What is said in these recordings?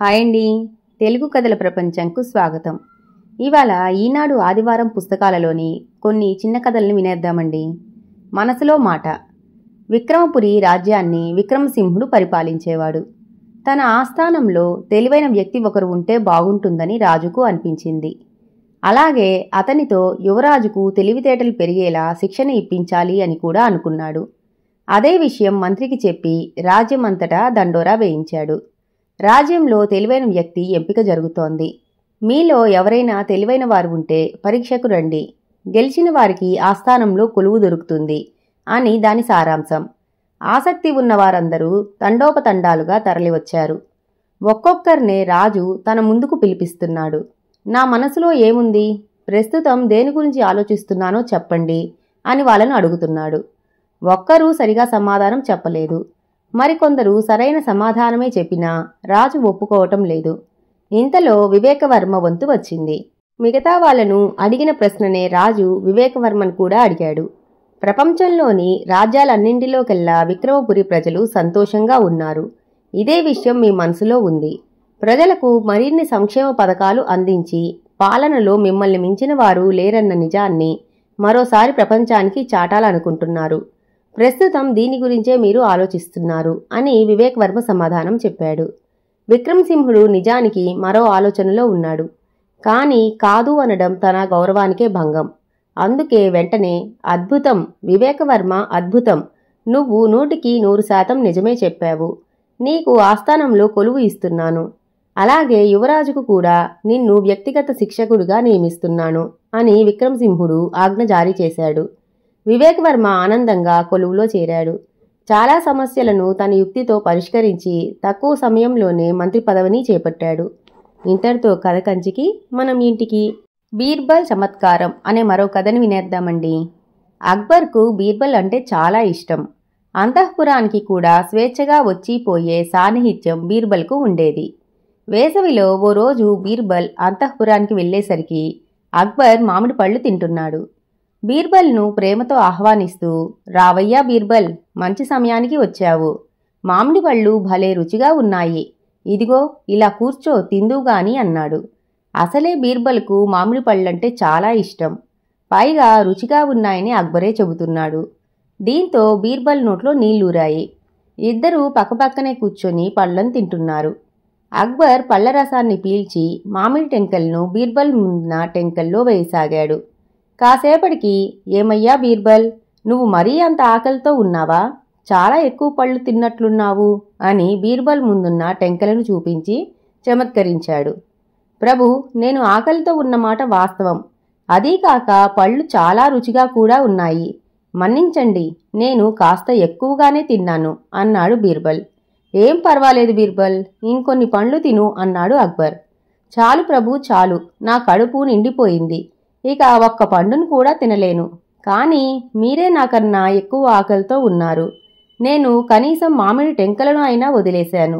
Hi అండి. తెలుగు కథల ప్రపంచంకు స్వాగతం. ఇవాళ ఈనాడు ఆదివారం పుస్తకాలలోని కొన్ని చిన్న కథల్ని వినేద్దామండి. మనసులో మాట. విక్రమపురి రాజ్యాన్ని విక్రమసింహుడు పరిపాలించేవాడు. తన ఆస్థానంలో తెలివైన వ్యక్తి ఒకరు ఉంటే బాగుంటుందని రాజుకు అనిపించింది. అలాగే అతనితో యువరాజుకు తెలివితేటలు పెరిగేలా శిక్షణ ఇప్పించాలి అని కూడా అనుకున్నాడు. అదే విషయం మంత్రికి చెప్పి రాజ్యమంతటా దండోరా వేయించాడు. రాజ్యంలో తెలివైన వ్యక్తి ఎంపిక జరుగుతోంది. మీలో ఎవరైనా తెలివైన వారు ఉంటే పరీక్షకు రండి. గెలిచిన వారికి ఆస్థానంలో కొలువు దొరుకుతుంది అని దాని సారాంశం. ఆసక్తి ఉన్న వారందరూ తండోపతండాలుగా తరలివచ్చారు. ఒక్కొక్కరినే రాజు తన ముందుకు పిలిపిస్తున్నాడు. నా మనసులో ఏముంది, ప్రస్తుతం దేని గురించి ఆలోచిస్తున్నానో చెప్పండి అని వాళ్ళను అడుగుతున్నాడు. ఒక్కరూ సరిగా సమాధానం చెప్పలేదు. మరికొందరు సరైన సమాధానమే చెప్పినా రాజు ఒప్పుకోవటం లేదు. ఇంతలో వివేకవర్మ వంతు వచ్చింది. మిగతా వాళ్లను అడిగిన ప్రశ్ననే రాజు వివేకవర్మను కూడా అడిగాడు. ప్రపంచంలోని రాజ్యాలన్నింటిలోకెల్లా విక్రమపురి ప్రజలు సంతోషంగా ఉన్నారు. ఇదే విషయం మీ మనసులో ఉంది. ప్రజలకు మరిన్ని సంక్షేమ పథకాలు అందించి పాలనలో మిమ్మల్ని మించిన వారు లేరన్న నిజాన్ని మరోసారి ప్రపంచానికి చాటాలనుకుంటున్నారు. ప్రస్తుతం దీని గురించే మీరు ఆలోచిస్తున్నారు అని వివేకవర్మ సమాధానం చెప్పాడు. విక్రమసింహుడు నిజానికి మరో ఆలోచనలో ఉన్నాడు. కానీ కాదు అనడం తన గౌరవానికే భంగం. అందుకే వెంటనే అద్భుతం వివేకవర్మ, అద్భుతం. నువ్వు 100% నిజమే చెప్పావు. నీకు ఆస్థానంలో కొలువు ఇస్తున్నాను. అలాగే యువరాజుకు కూడా నిన్ను వ్యక్తిగత శిక్షకుడిగా నియమిస్తున్నాను అని విక్రమసింహుడు ఆజ్ఞ జారీ చేశాడు. వివేకవర్మ ఆనందంగా కొలువులో చేరాడు. చాలా సమస్యలను తన యుక్తితో పరిష్కరించి తక్కువ సమయంలోనే మంత్రి పదవిని చేపట్టాడు. ఇంతటితో కథ కంచికి మనం ఇంటికి. బీర్బల్ చమత్కారం అనే మరో కథని వినేద్దామండి. అక్బర్కు బీర్బల్ అంటే చాలా ఇష్టం. అంతఃపురానికి కూడా స్వేచ్ఛగా వచ్చిపోయే సాన్నిహిత్యం బీర్బల్కు ఉండేది. వేసవిలో ఓ రోజు బీర్బల్ అంతఃపురానికి వెళ్లేసరికి అక్బర్ మామిడి పళ్ళు తింటున్నాడు. బీర్బల్ను ప్రేమతో ఆహ్వానిస్తూ, రావయ్యా బీర్బల్, మంచి సమయానికి వచ్చావు. మామిడి పళ్ళు భలే రుచిగా ఉన్నాయి. ఇదిగో ఇలా కూర్చో, తిందుగాని అన్నాడు. అసలే బీర్బల్కు మామిడి పళ్ళంటే చాలా ఇష్టం. పైగా రుచిగా ఉన్నాయని అక్బరే చెబుతున్నాడు. దీంతో బీర్బల్ నోట్లో నీళ్లూరాయి. ఇద్దరూ పక్కపక్కనే కూర్చొని పళ్ళను తింటున్నారు. అక్బర్ పళ్ల రసాన్ని పీల్చి మామిడి టెంకల్ను బీర్బల్ ముందున్న టెంకల్లో వేయసాగాడు. కాసేపటికి, ఏమయ్యా బీర్బల్, నువ్వు మరీ అంత ఆకలితో ఉన్నావా? చాలా ఎక్కువ పళ్ళు తిన్నట్లున్నావు అని బీర్బల్ ముందున్న టెంకలను చూపించి చమత్కరించాడు. ప్రభు, నేను ఆకలితో ఉన్నమాట వాస్తవం. అదీకాక పళ్ళు చాలా రుచిగా కూడా ఉన్నాయి. మన్నించండి, నేను కాస్త ఎక్కువగానే తిన్నాను అన్నాడు బీర్బల్. ఏం పర్వాలేదు బీర్బల్, ఇంకొన్ని పండ్లు తిను అన్నాడు అక్బర్. చాలు ప్రభు, చాలు, నా కడుపు నిండిపోయింది. ఇక ఒక్క పండును కూడా తినలేను. కానీ మీరే నాకన్నా ఎక్కువ ఆకలితో ఉన్నారు. నేను కనీసం మామిడి టెంకలను అయినా వదిలేశాను.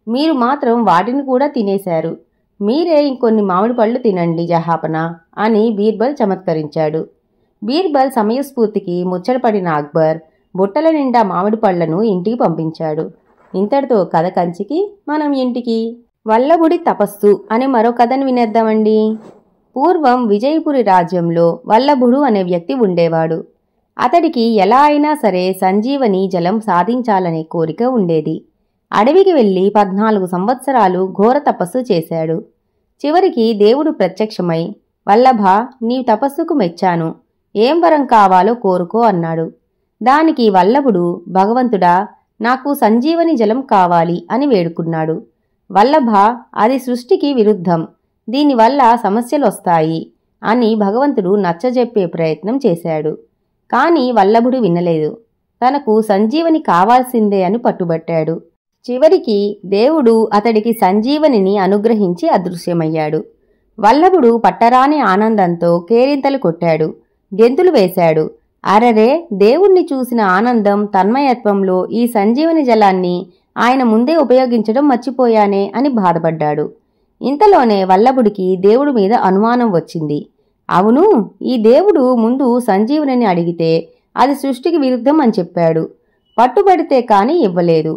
మీరు మాత్రం వాటిని కూడా తినేశారు. మీరే ఇంకొన్ని మామిడి పళ్ళు తినండి జహాపన అని బీర్బల్ చమత్కరించాడు. బీర్బల్ సమయస్ఫూర్తికి ముచ్చటపడిన అక్బర్ బుట్టల నిండా మామిడి పళ్లను ఇంటికి పంపించాడు. ఇంతటితో కథ కంచికి మనం ఇంటికి. వల్లభుడి తపస్సు అనే మరో కథను వినేద్దామండి. పూర్వం విజయపురి రాజ్యంలో వల్లభుడు అనే వ్యక్తి ఉండేవాడు. అతడికి ఎలా అయినా సరే సంజీవని జలం సాధించాలనే కోరిక ఉండేది. అడవికి వెళ్లి 14 సంవత్సరాలు ఘోర తపస్సు చేశాడు. చివరికి దేవుడు ప్రత్యక్షమై, వల్లభ, నీ తపస్సుకు మెచ్చాను. ఏం వరం కావాలో కోరుకో అన్నాడు. దానికి వల్లభుడు, భగవంతుడా, నాకు సంజీవని జలం కావాలి అని వేడుకున్నాడు. వల్లభ, అది సృష్టికి విరుద్ధం. దీనివల్ల సమస్యలొస్తాయి అని భగవంతుడు నచ్చజెప్పే ప్రయత్నం చేశాడు. కాని వల్లభుడు వినలేదు. తనకు సంజీవని కావాల్సిందే అని పట్టుబట్టాడు. చివరికి దేవుడు అతడికి సంజీవనిని అనుగ్రహించి అదృశ్యమయ్యాడు. వల్లభుడు పట్టరాని ఆనందంతో కేరింతలు కొట్టాడు, గెంతులు వేశాడు. అరరే, దేవుణ్ణి చూసిన ఆనందం, తన్మయత్వంలో ఈ సంజీవని జలాన్ని ఆయన ముందే ఉపయోగించడం మర్చిపోయానే అని బాధపడ్డాడు. ఇంతలోనే వల్లభుడికి దేవుడి మీద అనుమానం వచ్చింది. అవును, ఈ దేవుడు ముందు సంజీవనిని అడిగితే అది సృష్టికి విరుద్ధం అని చెప్పాడు. పట్టుబడితే కాని ఇవ్వలేదు.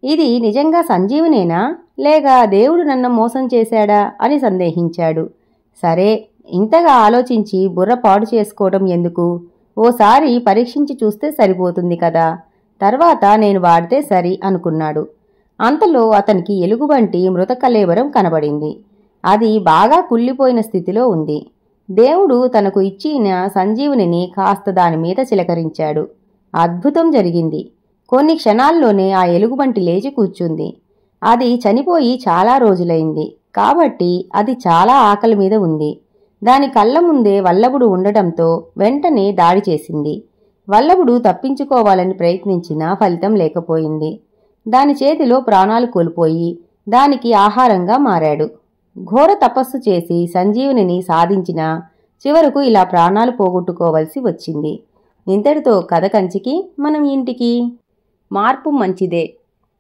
ఇది నిజంగా సంజీవనేనా లేక దేవుడు నన్ను మోసం చేశాడా అని సందేహించాడు. సరే, ఇంతగా ఆలోచించి బుర్ర పాడు చేసుకోవడం ఎందుకు? ఓసారి పరీక్షించి చూస్తే సరిపోతుంది కదా, తర్వాత నేను వాడితే సరి అనుకున్నాడు. అంతలో అతనికి ఎలుగుబంటి మృత కళేబరం కనబడింది. అది బాగా కుళ్ళిపోయిన స్థితిలో ఉంది. దేవుడు తనకు ఇచ్చిన సంజీవునిని కాస్త దానిమీద చిలకరించాడు. అద్భుతం జరిగింది. కొన్ని క్షణాల్లోనే ఆ ఎలుగుబంటి లేచి కూర్చుంది. అది చనిపోయి చాలా రోజులైంది కాబట్టి అది చాలా ఆకలి మీద ఉంది. దాని కళ్ళ ముందే వల్లభుడు ఉండటంతో వెంటనే దాడి చేసింది. వల్లభుడు తప్పించుకోవాలని ప్రయత్నించినా ఫలితం లేకపోయింది. దాని చేతిలో ప్రాణాలు కోల్పోయి దానికి ఆహారంగా మారాడు. ఘోర తపస్సు చేసి సంజీవునిని సాధించినా చివరకు ఇలా ప్రాణాలు పోగొట్టుకోవలసి వచ్చింది. ఇంతటితో కథ కంచికి మనం ఇంటికి. మార్పు మంచిదే.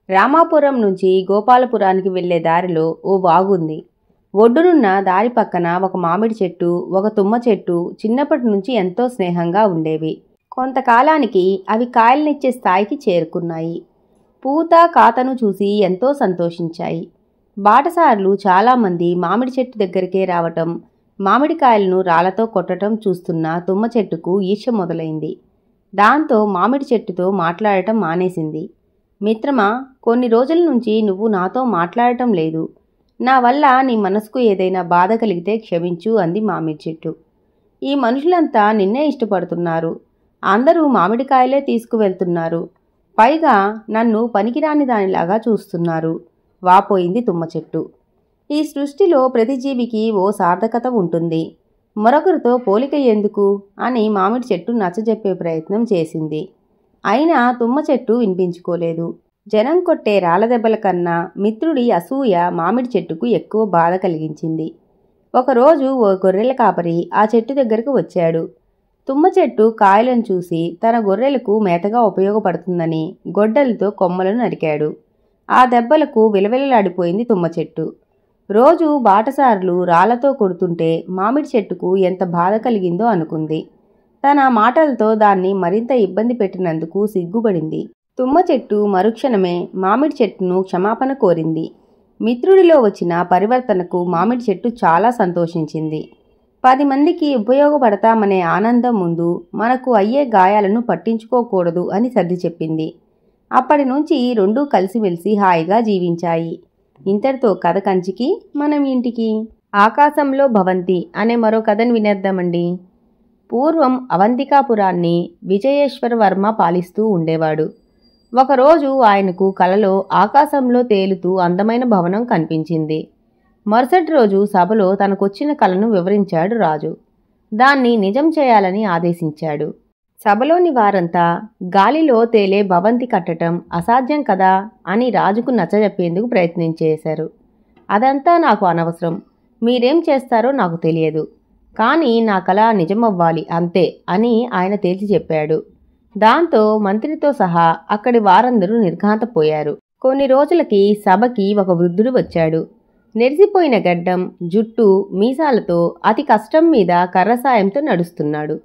రామాపురం నుంచి గోపాలపురానికి వెళ్లే దారిలో ఓ వాగుంది. ఒడ్డునున్న దారి పక్కన ఒక మామిడి చెట్టు, ఒక తుమ్మ చెట్టు చిన్నప్పటి నుంచి ఎంతో స్నేహంగా ఉండేవి. కొంతకాలానికి అవి కాయలనిచ్చే స్థాయికి చేరుకున్నాయి. పూత కాతను చూసి ఎంతో సంతోషించాయి. బాటసారులు చాలామంది మామిడి చెట్టు దగ్గరికే రావటం, మామిడికాయలను రాళ్లతో కొట్టడం చూస్తున్న తుమ్మ చెట్టుకు ఈర్ష్య మొదలైంది. దాంతో మామిడి చెట్టుతో మాట్లాడటం మానేసింది. మిత్రమా, కొన్ని రోజుల నుంచి నువ్వు నాతో మాట్లాడటం లేదు. నా వల్ల నీ మనసుకు ఏదైనా బాధ కలిగితే క్షమించు అంది మామిడి చెట్టు. ఈ మనుషులంతా నిన్నే ఇష్టపడుతున్నారు. అందరూ మామిడికాయలే తీసుకువెళ్తున్నారు. పైగా నన్ను పనికిరాని దానిలాగా చూస్తున్నారు వాపోయింది తుమ్మ చెట్టు. ఈ సృష్టిలో ప్రతి జీవికి ఓ సార్థకత ఉంటుంది. మరొకరితో పోలిక ఎందుకు అని మామిడి చెట్టు నచ్చజెప్పే ప్రయత్నం చేసింది. అయినా తుమ్మ చెట్టు వినిపించుకోలేదు. జనం కొట్టే రాళ్లదెబ్బల కన్నా మిత్రుడి అసూయ మామిడి చెట్టుకు ఎక్కువ బాధ కలిగించింది. ఒకరోజు ఓ గొర్రెల కాపరి ఆ చెట్టు దగ్గరకు వచ్చాడు. తుమ్మ చెట్టు కాయలను చూసి తన గొర్రెలకు మేతగా ఉపయోగపడుతుందని గొడ్డలితో కొమ్మలను నరికాడు. ఆ దెబ్బలకు విలవిలలాడిపోయింది తుమ్మ చెట్టు. రోజు బాటసారులు రాళ్లతో కొడుతుంటే మామిడి చెట్టుకు ఎంత బాధ కలిగిందో అనుకుంది. తన మాటలతో దాన్ని మరింత ఇబ్బంది పెట్టినందుకు సిగ్గుపడింది. తుమ్మ చెట్టు మరుక్షణమే మామిడి చెట్టును క్షమాపణ కోరింది. మిత్రుడిలో వచ్చిన పరివర్తనకు మామిడి చెట్టు చాలా సంతోషించింది. 10 మందికి ఉపయోగపడతామనే ఆనందం ముందు మనకు అయ్యే గాయాలను పట్టించుకోకూడదు అని సర్ది చెప్పింది. అప్పటి నుంచి రెండూ కలిసిమెలిసి హాయిగా జీవించాయి. ఇంతటితో కథ కంచికి మనం ఇంటికి. ఆకాశంలో భవంతి అనే మరో కథను వినేద్దామండి. పూర్వం అవంతికాపురాన్ని విజయేశ్వర వర్మ పాలిస్తూ ఉండేవాడు. ఒకరోజు ఆయనకు కలలో ఆకాశంలో తేలుతూ అందమైన భవనం కనిపించింది. మరుసటి రోజు సభలో తనకొచ్చిన కలను వివరించాడు రాజు. దాన్ని నిజం చేయాలని ఆదేశించాడు. సభలోని వారంతా గాలిలో తేలే భవంతి కట్టడం అసాధ్యం కదా అని రాజుకు నచ్చజెప్పేందుకు ప్రయత్నించేశారు. అదంతా నాకు అనవసరం, మీరేం చేస్తారో నాకు తెలియదు, కానీ నా కల నిజమవ్వాలి అంతే అని ఆయన తేల్చి చెప్పాడు. దాంతో మంత్రితో సహా అక్కడి వారందరూ నిర్ఘాంతపోయారు. కొన్ని రోజులకి సభకి ఒక వృద్ధుడు వచ్చాడు. నెరిసిపోయిన గడ్డం, జుట్టు, మీసాలతో అతి కష్టం మీద కర్ర సాయంతో నడుస్తున్నాడు.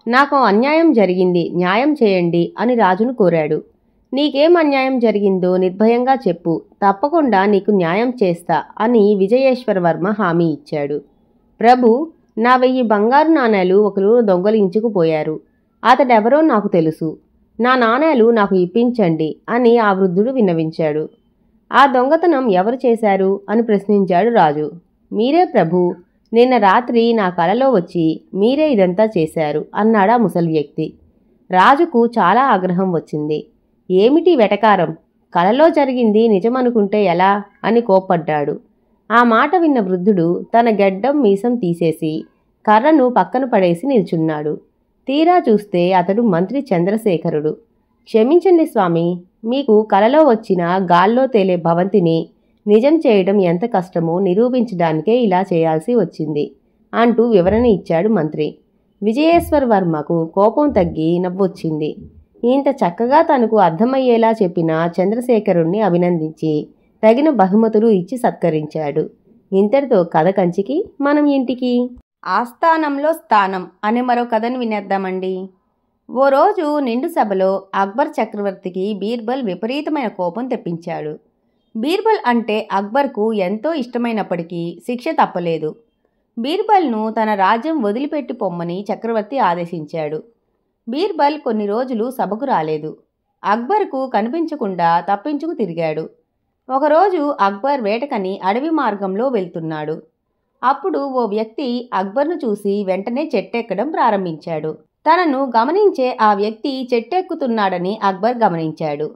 నాకు అన్యాయం జరిగింది, న్యాయం చేయండి అని రాజును కోరాడు. నీకేం అన్యాయం జరిగిందో నిర్భయంగా చెప్పు, తప్పకుండా నీకు న్యాయం చేస్తా అని విజయేశ్వర వర్మ హామీ ఇచ్చాడు. ప్రభు, నా 1000 బంగారు నాణేలు ఒకరు దొంగలించుకుపోయారు. అతడెవరో నాకు తెలుసు. నా నాణేలు నాకు ఇప్పించండి అని ఆ వృద్ధుడు విన్నవించాడు. ఆ దొంగతనం ఎవరు చేశారు అని ప్రశ్నించాడు రాజు. మీరే ప్రభు, నిన్న రాత్రి నా కలలో వచ్చి మీరే ఇదంతా చేశారు అన్నాడా ముసలి వ్యక్తి. రాజుకు చాలా ఆగ్రహం వచ్చింది. ఏమిటి వెటకారం, కలలో జరిగింది నిజమనుకుంటే ఎలా అని కోప్పడ్డాడు. ఆ మాట విన్న వృద్ధుడు తన గెడ్డం మీసం తీసేసి కర్రను పక్కన పడేసి నిల్చున్నాడు. తీరా చూస్తే అతడు మంత్రి చంద్రశేఖరుడు. క్షమించండి స్వామి, మీకు కలలో వచ్చిన గాల్లో తేలే భవంతిని నిజం చేయడం ఎంత కష్టమో నిరూపించడానికే ఇలా చేయాల్సి వచ్చింది అంటూ వివరణ ఇచ్చాడు మంత్రి. విజయేశ్వర వర్మకు కోపం తగ్గి నవ్వొచ్చింది. ఇంత చక్కగా తనకు అర్థమయ్యేలా చెప్పిన చంద్రశేఖరుణ్ణి అభినందించి తగిన బహుమతులు ఇచ్చి సత్కరించాడు. ఇంతటితో కథ కంచికి మనం ఇంటికి. ఆస్థానంలో స్థానం అనే మరో కథను వినేద్దామండి. ఓ రోజు నిండు సభలో అక్బర్ చక్రవర్తికి బీర్బల్ విపరీతమైన కోపం తెప్పించాడు. బీర్బల్ అంటే అక్బర్కు ఎంతో ఇష్టమైనప్పటికీ శిక్ష తప్పలేదు. బీర్బల్ను తన రాజ్యం వదిలిపెట్టి పొమ్మని చక్రవర్తి ఆదేశించాడు. బీర్బల్ కొన్ని రోజులు సభకు రాలేదు. అక్బర్కు కనిపించకుండా తప్పించుకు తిరిగాడు. ఒకరోజు అక్బర్ వేటకని అడవి మార్గంలో వెళ్తున్నాడు. అప్పుడు ఓ వ్యక్తి అక్బర్ను చూసి వెంటనే చెట్టెక్కడం ప్రారంభించాడు. తనను గమనించే ఆ వ్యక్తి చెట్టెక్కుతున్నాడని అక్బర్ గమనించాడు.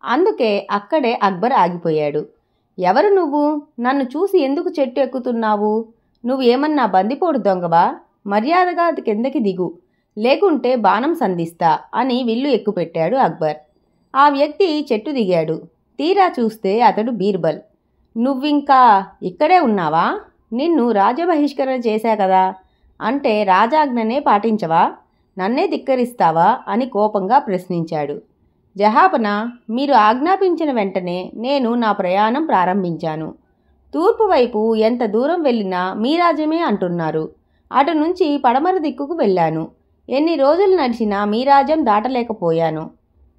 అందుకే అక్కడే అక్బర్ ఆగిపోయాడు. ఎవరు నువ్వు? నన్ను చూసి ఎందుకు చెట్టు ఎక్కుతున్నావు? నువ్వు ఏమన్నా బందిపోడు దొంగవా? మర్యాదగా కిందకి దిగు, లేకుంటే బాణం సంధిస్తా అని విల్లు ఎక్కుపెట్టాడు అక్బర్. ఆ వ్యక్తి చెట్టు దిగాడు. తీరా చూస్తే అతడు బీర్బల్. నువ్వింకా ఇక్కడే ఉన్నావా? నిన్ను రాజబహిష్కరణ చేశా కదా, అంటే రాజాజ్ఞనే పాటించవా? నన్నే ధిక్కరిస్తావా అని కోపంగా ప్రశ్నించాడు. జహాపన, మీరు ఆజ్ఞాపించిన వెంటనే నేను నా ప్రయాణం ప్రారంభించాను. తూర్పు వైపు ఎంత దూరం వెళ్ళినా మీ రాజ్యమే అంటున్నారు. అటు నుంచి పడమర దిక్కుకు వెళ్ళాను. ఎన్ని రోజులు నడిచినా మీ రాజ్యం దాటలేకపోయాను.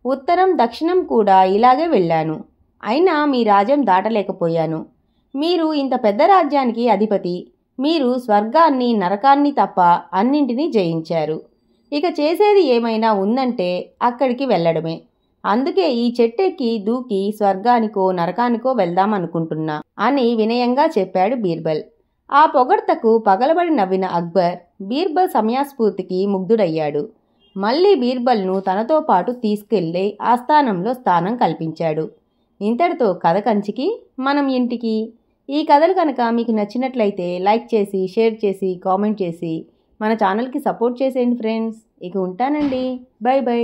ఉత్తరం దక్షిణం కూడా ఇలాగే వెళ్ళాను. అయినా మీ రాజ్యం దాటలేకపోయాను. మీరు ఇంత పెద్ద రాజ్యానికి అధిపతి. మీరు స్వర్గాన్ని నరకాన్ని తప్ప అన్నింటినీ జయించారు. ఇక చేసేది ఏమైనా ఉందంటే అక్కడికి వెళ్ళడమే. అందుకే ఈ చెట్టెక్కి దూకి స్వర్గానికో నరకానికో వెళ్దామనుకుంటున్నా అని వినయంగా చెప్పాడు బీర్బల్. ఆ పొగడ్తకు పగలబడి నవ్విన అక్బర్ బీర్బల్ సమయస్ఫూర్తికి ముగ్ధుడయ్యాడు. మళ్ళీ బీర్బల్ను తనతో పాటు తీసుకెళ్లి ఆస్థానంలో స్థానం కల్పించాడు. ఇంతటితో కథ కంచికి మనం ఇంటికి. ఈ కథలు కనుక మీకు నచ్చినట్లయితే లైక్ చేసి, షేర్ చేసి, కామెంట్ చేసి మన ఛానల్కి సపోర్ట్ చేసేయండి ఫ్రెండ్స్. ఇక ఉంటానండి. By by.